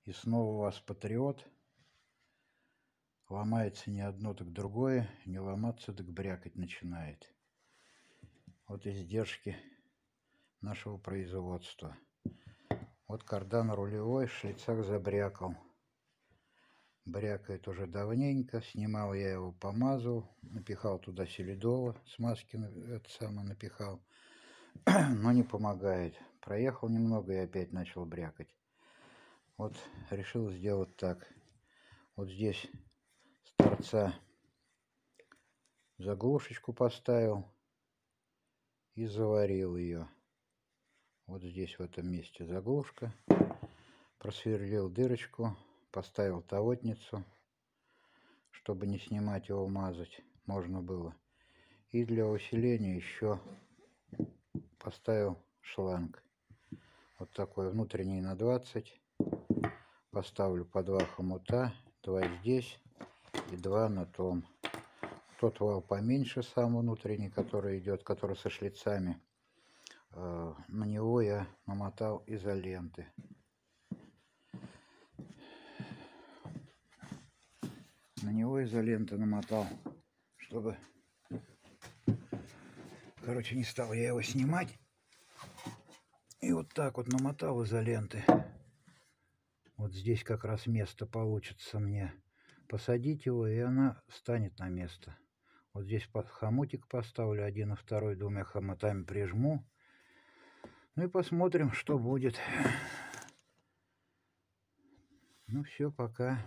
И снова у вас патриот. Ломается не одно, так другое. Не ломаться, так брякать начинает. Вот издержки нашего производства. Вот кардан рулевой в шлицах забрякал. Брякает уже давненько. Снимал я его, помазал. Напихал туда селидола. Смазки это самое напихал. Но не помогает. Проехал немного и опять начал брякать. Вот решил сделать так. Вот здесь с торца заглушечку поставил и заварил ее. Вот здесь в этом месте заглушка. Просверлил дырочку, поставил тавотницу, чтобы не снимать его, мазать можно было. И для усиления еще поставил шланг. Вот такой внутренний на 20. Поставлю по 2 хомута, 2 здесь и 2 на том. Тот вал поменьше, сам внутренний, который идет, который со шлицами. На него я намотал изоленты. На него изоленты намотал, чтобы... Короче, не стал я его снимать. И вот так вот намотал изоленты. Вот здесь как раз место получится мне посадить его, и она станет на место. Вот здесь хомутик поставлю, 1 и 2, 2 хомутами прижму. Ну и посмотрим, что будет. Ну все, пока.